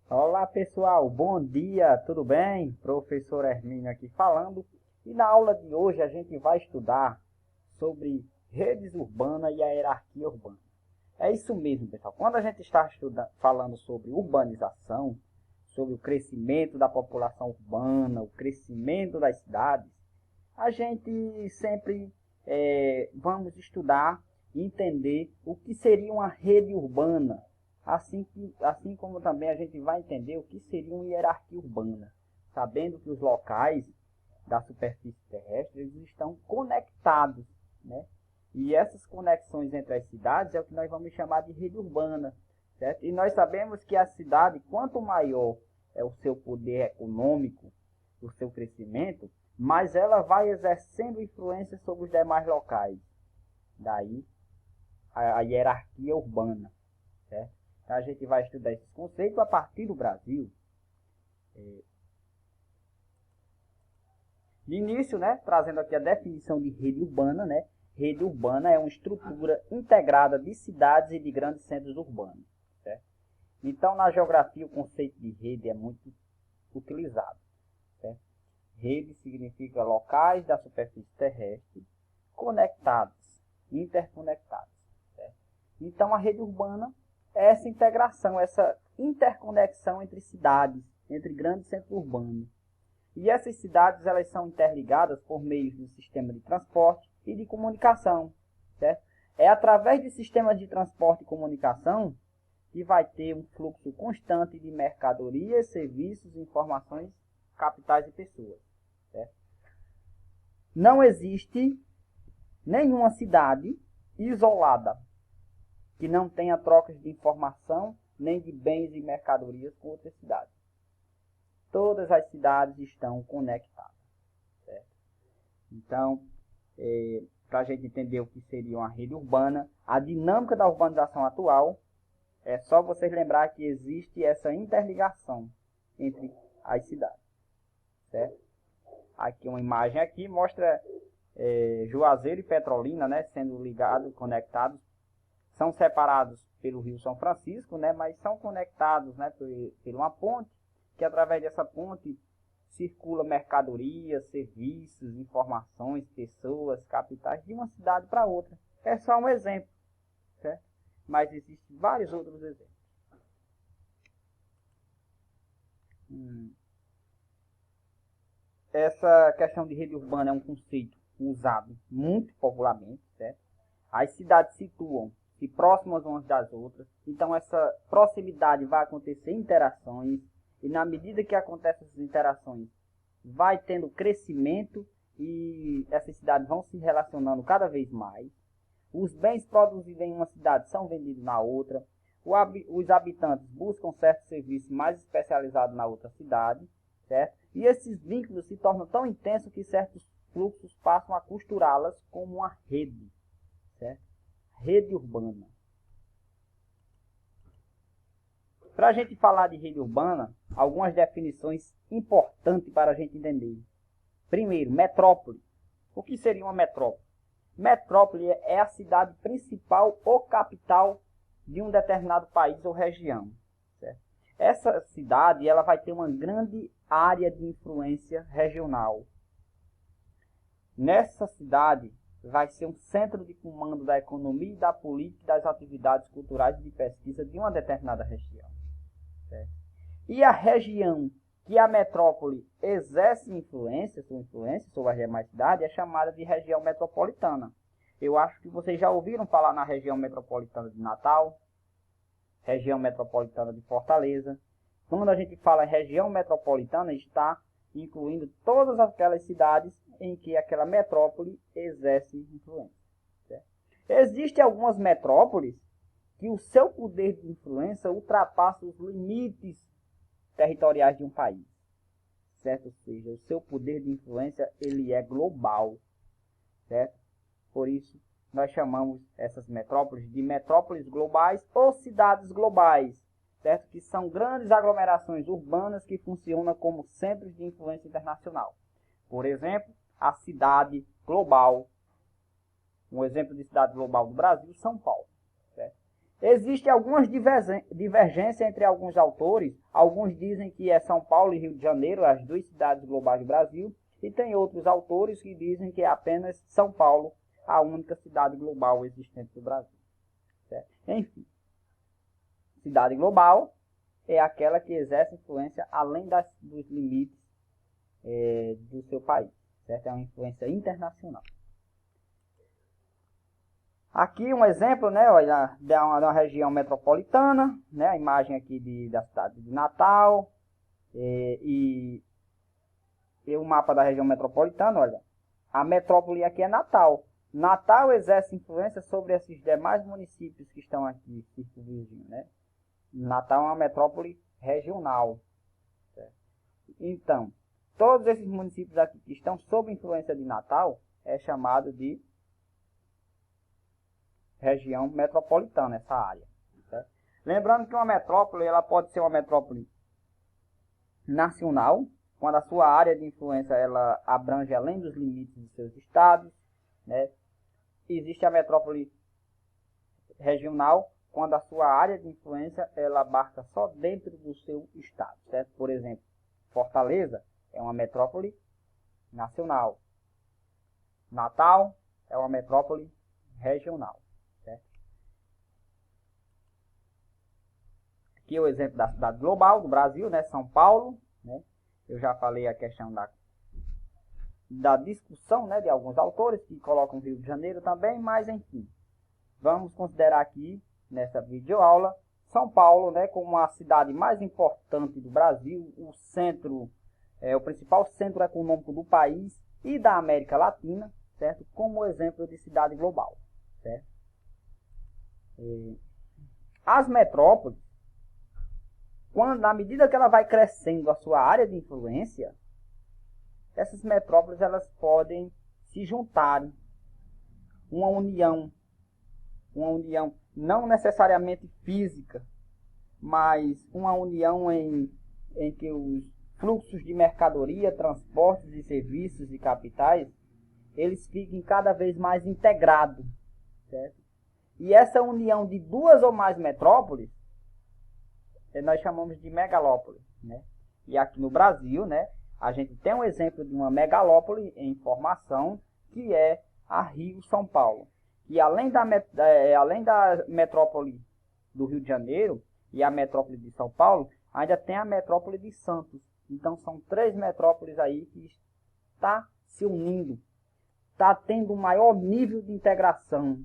Olá pessoal, bom dia, tudo bem? Professor Hermínio aqui falando. E na aula de hoje a gente vai estudar sobre redes urbanas e a hierarquia urbana. É isso mesmo, pessoal. Quando a gente está falando sobre urbanização, sobre o crescimento da população urbana, o crescimento das cidades, a gente sempre vamos estudar e entender o que seria uma rede urbana. Assim como também a gente vai entender o que seria uma hierarquia urbana, sabendo que os locais da superfície terrestre eles estão conectados, né? E essas conexões entre as cidades é o que nós vamos chamar de rede urbana, certo? E nós sabemos que a cidade, quanto maior é o seu poder econômico, o seu crescimento, mais ela vai exercendo influência sobre os demais locais. Daí a hierarquia urbana, certo? A gente vai estudar esses conceitos a partir do Brasil. De início, né, trazendo aqui a definição de rede urbana, né? Rede urbana é uma estrutura integrada de cidades e de grandes centros urbanos, certo? Então, na geografia, o conceito de rede é muito utilizado, certo? Rede significa locais da superfície terrestre conectados, interconectados, certo? Então, a rede urbana é essa integração, essa interconexão entre cidades, entre grandes centros urbanos. E essas cidades elas são interligadas por meio do sistema de transporte e de comunicação, certo? É através de sistemas de transporte e comunicação que vai ter um fluxo constante de mercadorias, serviços, informações, capitais e pessoas, certo? Não existe nenhuma cidade isolada que não tenha trocas de informação, nem de bens e mercadorias com outras cidades. Todas as cidades estão conectadas, certo? Então, para a gente entender o que seria uma rede urbana, a dinâmica da urbanização atual, é só vocês lembrar que existe essa interligação entre as cidades, certo? Aqui uma imagem aqui mostra Juazeiro e Petrolina, né, sendo ligados, conectados. São separados pelo Rio São Francisco, né, mas são conectados, né, por uma ponte, que através dessa ponte circula mercadorias, serviços, informações, pessoas, capitais de uma cidade para outra. É só um exemplo, certo? Mas existem vários outros exemplos. Essa questão de rede urbana é um conceito usado muito popularmente, certo? As cidades situam-se próximas umas das outras, então essa proximidade vai acontecer interações, e na medida que acontecem essas interações, vai tendo crescimento e essas cidades vão se relacionando cada vez mais. Os bens produzidos em uma cidade são vendidos na outra. Os habitantes buscam certos serviços mais especializados na outra cidade, certo? E esses vínculos se tornam tão intensos que certos fluxos passam a costurá-las como uma rede, certo? Rede urbana. Para a gente falar de rede urbana, algumas definições importantes para a gente entender. Primeiro, metrópole. O que seria uma metrópole? Metrópole é a cidade principal ou capital de um determinado país ou região, certo? Essa cidade ela vai ter uma grande área de influência regional. Nessa cidade vai ser um centro de comando da economia, da política e das atividades culturais e de pesquisa de uma determinada região, certo? E a região que a metrópole exerce influência sobre as demais cidades é chamada de região metropolitana. Eu acho que vocês já ouviram falar na região metropolitana de Natal, região metropolitana de Fortaleza. Quando a gente fala em região metropolitana, está incluindo todas aquelas cidades em que aquela metrópole exerce influência, certo? Existem algumas metrópoles que o seu poder de influência ultrapassa os limites territoriais de um país, certo? Ou seja, o seu poder de influência ele é global, certo? Por isso, nós chamamos essas metrópoles de metrópoles globais ou cidades globais, certo? Que são grandes aglomerações urbanas que funcionam como centros de influência internacional. Por exemplo, a cidade global, um exemplo de cidade global do Brasil, São Paulo, certo? Existem algumas divergências entre alguns autores. Alguns dizem que é São Paulo e Rio de Janeiro, as duas cidades globais do Brasil. E tem outros autores que dizem que é apenas São Paulo, a única cidade global existente no Brasil. Certo? Enfim, cidade global é aquela que exerce influência além dos limites do seu país. Certo? É uma influência internacional. Aqui um exemplo, né, olha, de uma região metropolitana, né, a imagem aqui da cidade de Natal, e o mapa da região metropolitana, olha, a metrópole aqui é Natal. Natal exerce influência sobre esses demais municípios que estão aqui, circunvizinho, né? Natal é uma metrópole regional. Certo? Então, todos esses municípios aqui que estão sob influência de Natal é chamado de região metropolitana, essa área. Certo? Lembrando que uma metrópole ela pode ser uma metrópole nacional, quando a sua área de influência ela abrange além dos limites de seus estados. Né? Existe a metrópole regional, quando a sua área de influência ela abarca só dentro do seu estado. Certo? Por exemplo, Fortaleza é uma metrópole nacional. Natal é uma metrópole regional. Aqui é o exemplo da cidade global do Brasil, né? São Paulo. Né? Eu já falei a questão da discussão, né, de alguns autores que colocam o Rio de Janeiro também, mas enfim. Vamos considerar aqui, nessa videoaula, São Paulo, né, como a cidade mais importante do Brasil, o principal centro econômico do país e da América Latina, certo? Como exemplo de cidade global. Certo? As metrópoles, na medida que ela vai crescendo a sua área de influência, essas metrópoles elas podem se juntarem, uma união não necessariamente física, mas uma união em que os fluxos de mercadoria, transportes e serviços e capitais, eles fiquem cada vez mais integrados. Certo? E essa união de duas ou mais metrópoles, nós chamamos de megalópole, né? E aqui no Brasil, né, a gente tem um exemplo de uma megalópole em formação, que é a Rio-São Paulo. E além da metrópole do Rio de Janeiro e a metrópole de São Paulo, ainda tem a metrópole de Santos. Então são 3 metrópoles aí que está se unindo, está tendo um maior nível de integração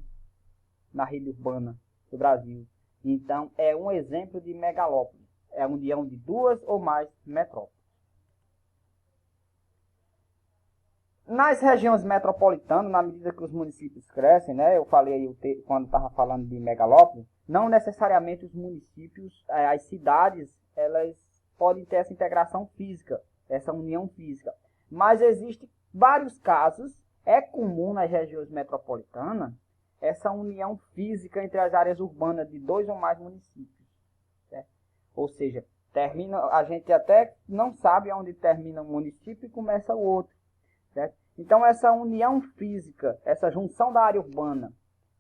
na rede urbana do Brasil. Então, é um exemplo de megalópole. É a união de 2 ou mais metrópoles. Nas regiões metropolitanas, na medida que os municípios crescem, né, eu falei aí quando estava falando de megalópole, não necessariamente os municípios, as cidades, elas podem ter essa integração física, essa união física. Mas existem vários casos, é comum nas regiões metropolitanas, essa união física entre as áreas urbanas de 2 ou mais municípios. Certo? Ou seja, a gente até não sabe onde termina um município e começa o outro. Certo? Então, essa união física, essa junção da área urbana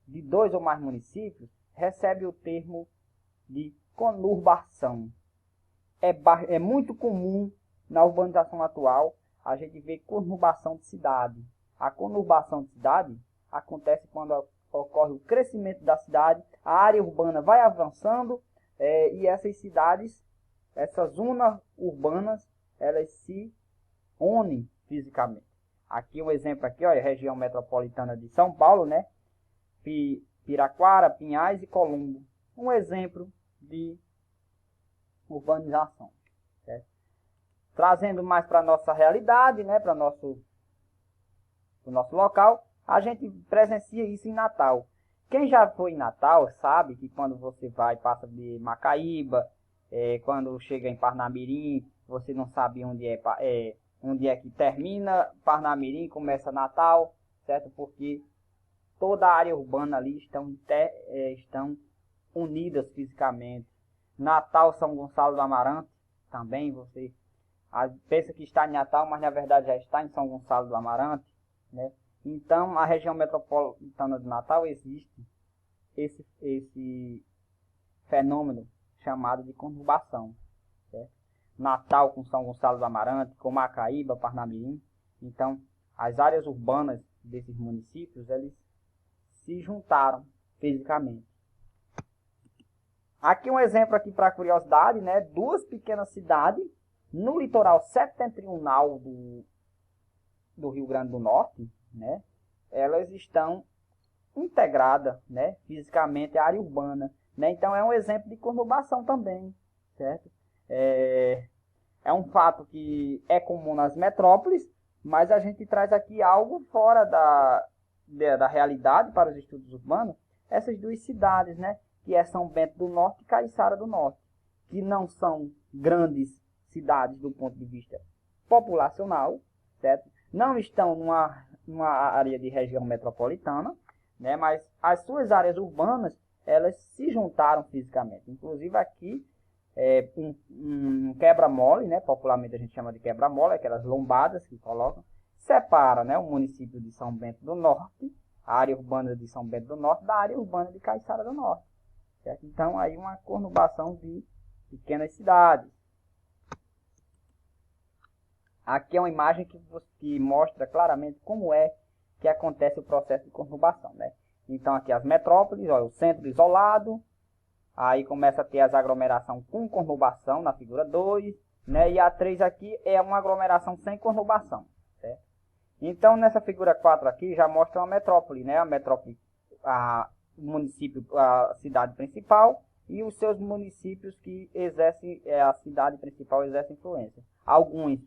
de 2 ou mais municípios, recebe o termo de conurbação. É muito comum na urbanização atual a gente ver conurbação de cidade. A conurbação de cidade acontece quando ocorre o crescimento da cidade, a área urbana vai avançando e essas cidades, essas zonas urbanas, elas se unem fisicamente. Aqui um exemplo aqui, olha, a região metropolitana de São Paulo, né? Piraquara, Pinhais e Colombo. Um exemplo de urbanização. Certo? Trazendo mais para a nossa realidade, né? Para o nosso local, a gente presencia isso em Natal. Quem já foi em Natal sabe que quando você passa de Macaíba, quando chega em Parnamirim, você não sabe onde é que termina Parnamirim e começa Natal, certo? Porque toda a área urbana ali estão unidas fisicamente. Natal, São Gonçalo do Amarante, também você pensa que está em Natal, mas na verdade já está em São Gonçalo do Amarante, né? Então, a região metropolitana de Natal existe fenômeno chamado de conurbação, certo? Natal com São Gonçalo do Amarante, com Macaíba, Parnamirim. Então, as áreas urbanas desses municípios, eles se juntaram fisicamente. Aqui um exemplo aqui para curiosidade, né? Duas pequenas cidades no litoral setentrional do Rio Grande do Norte, né? Elas estão integradas, né, fisicamente à área urbana, né? Então é um exemplo de conurbação também, certo? É um fato que é comum nas metrópoles, mas a gente traz aqui algo fora da realidade para os estudos urbanos, essas duas cidades, né? Que é São Bento do Norte e Caiçara do Norte, que não são grandes cidades do ponto de vista populacional, certo? Não estão numa área de região metropolitana, né? Mas as suas áreas urbanas, elas se juntaram fisicamente. Inclusive aqui, um quebra-mole, né? Popularmente a gente chama de quebra-mole, aquelas lombadas que colocam, separa, né, o município de São Bento do Norte, a área urbana de São Bento do Norte, da área urbana de Caiçara do Norte. Certo? Então, aí uma conurbação de pequenas cidades. Aqui é uma imagem que mostra claramente como é que acontece o processo de conurbação, né? Então, aqui as metrópoles, ó, o centro isolado, aí começa a ter as aglomerações com conurbação na figura 2, né? E a 3 aqui é uma aglomeração sem conurbação, certo? Então, nessa figura 4 aqui já mostra uma metrópole, né? A metrópole, o município, a cidade principal e os seus municípios que exercem, a cidade principal exerce influência. Alguns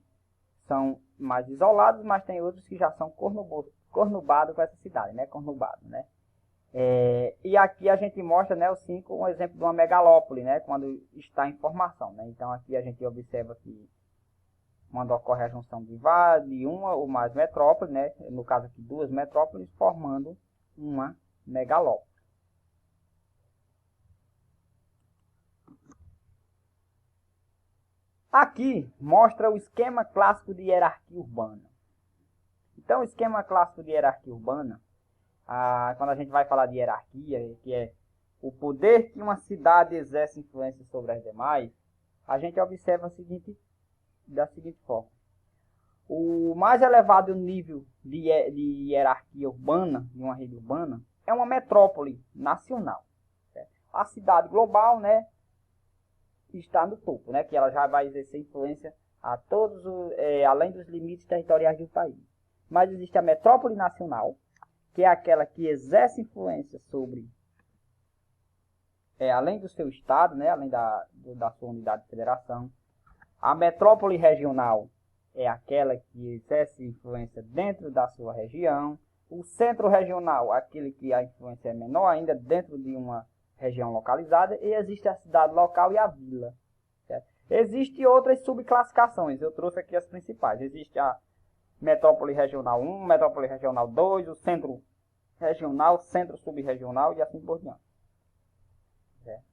são mais isolados, mas tem outros que já são conurbados com essa cidade, né? Conurbado, né? E aqui a gente mostra, né, o 5, um exemplo de uma megalópole, né? Quando está em formação, né? Então aqui a gente observa que quando ocorre a junção de uma ou mais metrópoles, né? No caso aqui, duas metrópoles formando uma megalópole. Aqui mostra o esquema clássico de hierarquia urbana. Então, o esquema clássico de hierarquia urbana, quando a gente vai falar de hierarquia, que é o poder que uma cidade exerce influência sobre as demais, a gente observa da seguinte forma. O mais elevado nível de hierarquia urbana, de uma rede urbana, é uma metrópole nacional. Certo? A cidade global, né, está no topo, né, que ela já vai exercer influência a todos, além dos limites territoriais do país. Mas existe a metrópole nacional, que é aquela que exerce influência sobre, além do seu estado, né, além da sua unidade de federação. A metrópole regional é aquela que exerce influência dentro da sua região. O centro regional, aquele que a influência é menor ainda dentro de uma região localizada. E existe a cidade local e a vila. Certo? Existem outras subclassificações, eu trouxe aqui as principais. Existe a metrópole regional 1, metrópole regional 2, o centro regional, centro subregional e assim por diante. Certo?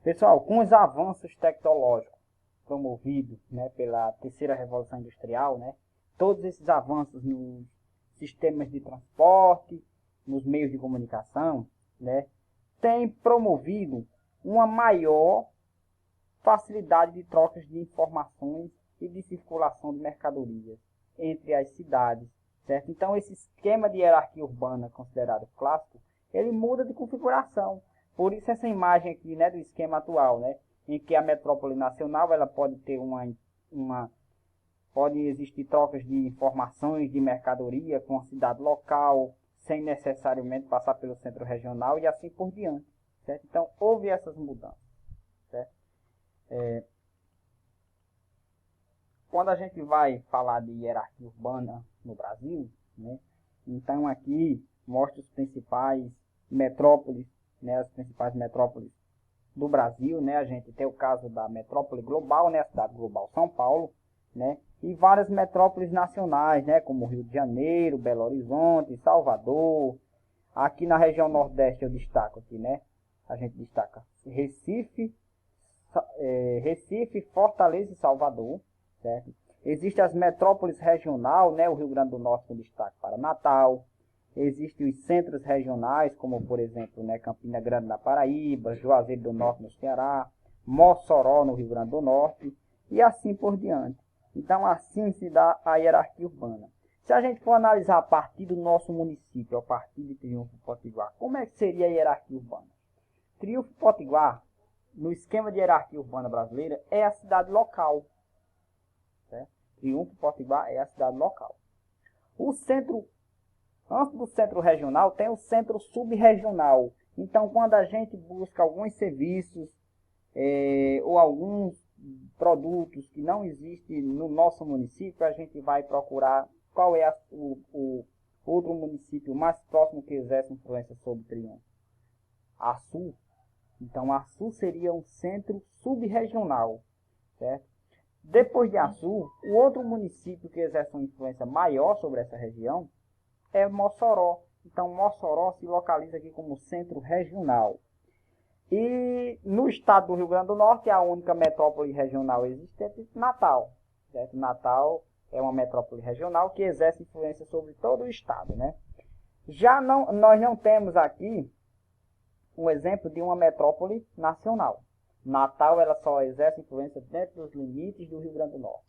Pessoal, com os avanços tecnológicos promovidos, né, pela terceira revolução industrial, né, todos esses avanços nos sistemas de transporte, nos meios de comunicação, né, têm promovido uma maior facilidade de trocas de informações e de circulação de mercadorias entre as cidades, certo? Então, esse esquema de hierarquia urbana considerado clássico, ele muda de configuração. Por isso essa imagem aqui, né, do esquema atual, né, em que a metrópole nacional ela pode ter pode existir trocas de informações de mercadoria com a cidade local, sem necessariamente passar pelo centro regional e assim por diante, certo? Então houve essas mudanças, certo? Quando a gente vai falar de hierarquia urbana no Brasil, né, então aqui mostra os principais metrópoles, né, as principais metrópoles do Brasil, né? A gente tem o caso da metrópole global, né, a cidade global São Paulo, né, e várias metrópoles nacionais, né, como Rio de Janeiro, Belo Horizonte, Salvador. Aqui na região Nordeste eu destaco aqui, né? A gente destaca Recife, Fortaleza e Salvador, certo? Existem as metrópoles regional, né, o Rio Grande do Norte com destaque para Natal. Existem os centros regionais, como por exemplo, né, Campina Grande na Paraíba, Juazeiro do Norte no Ceará, Mossoró no Rio Grande do Norte e assim por diante. Então assim se dá a hierarquia urbana. Se a gente for analisar a partir do nosso município, a partir de Triunfo Potiguar, como é que seria a hierarquia urbana? Triunfo Potiguar, no esquema de hierarquia urbana brasileira, é a cidade local. Certo? Triunfo Potiguar é a cidade local. O centro, antes do centro regional, tem o centro subregional. Então, quando a gente busca alguns serviços ou alguns produtos que não existem no nosso município, a gente vai procurar qual é o outro município mais próximo que exerce influência sobre Triunfo. Açu. Então, Açu seria um centro subregional, certo? Depois de Açu, o outro município que exerce uma influência maior sobre essa região é Mossoró. Então, Mossoró se localiza aqui como centro regional. E no estado do Rio Grande do Norte, a única metrópole regional existente é Natal. Certo? Natal é uma metrópole regional que exerce influência sobre todo o estado, né? Nós não temos aqui um exemplo de uma metrópole nacional. Natal ela só exerce influência dentro dos limites do Rio Grande do Norte.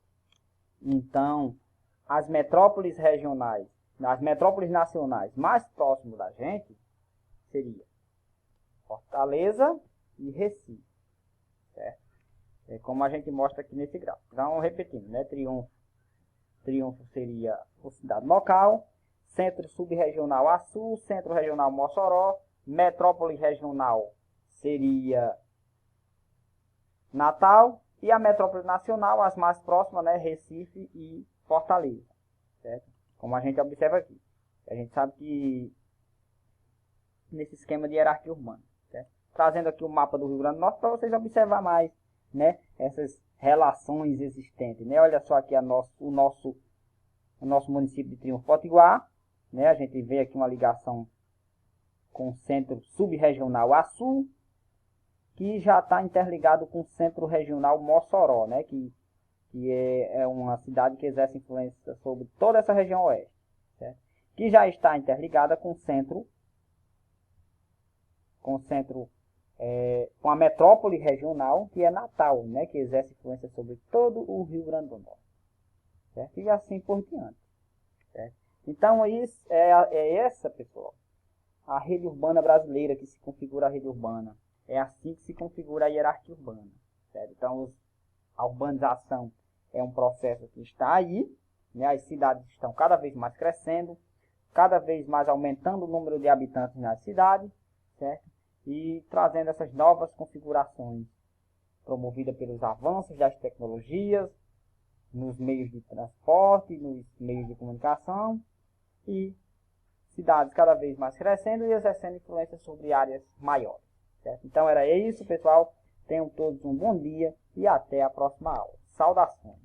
Então, as metrópoles regionais, as metrópoles nacionais mais próximas da gente seria Fortaleza e Recife. Certo? É como a gente mostra aqui nesse gráfico. Então, repetindo, né? Triunfo seria a cidade local, centro subregional Açu, centro regional Mossoró, metrópole regional seria Natal e a metrópole nacional, as mais próximas, né, Recife e Fortaleza, certo? Como a gente observa aqui. A gente sabe que nesse esquema de hierarquia urbana, certo? Trazendo aqui o mapa do Rio Grande do Norte para vocês observar mais, né, essas relações existentes, né? Olha só aqui o nosso município de Triunfo Potiguar, né? A gente vê aqui uma ligação com o centro subregional Açu, que já está interligado com o centro regional Mossoró, né? Que é uma cidade que exerce influência sobre toda essa região oeste, certo? Que já está interligada com a metrópole regional, que é Natal, né? Que exerce influência sobre todo o Rio Grande do Norte, certo? E assim por diante, certo? Então, isso é essa, pessoal, a rede urbana brasileira, que se configura a rede urbana. É assim que se configura a hierarquia urbana, certo? Então, a urbanização é um processo que está aí, né? As cidades estão cada vez mais crescendo, cada vez mais aumentando o número de habitantes nas cidades, certo? E trazendo essas novas configurações promovidas pelos avanços das tecnologias, nos meios de transporte, nos meios de comunicação, e cidades cada vez mais crescendo e exercendo influência sobre áreas maiores, certo? Então era isso, pessoal. Tenham todos um bom dia e até a próxima aula. Saudações!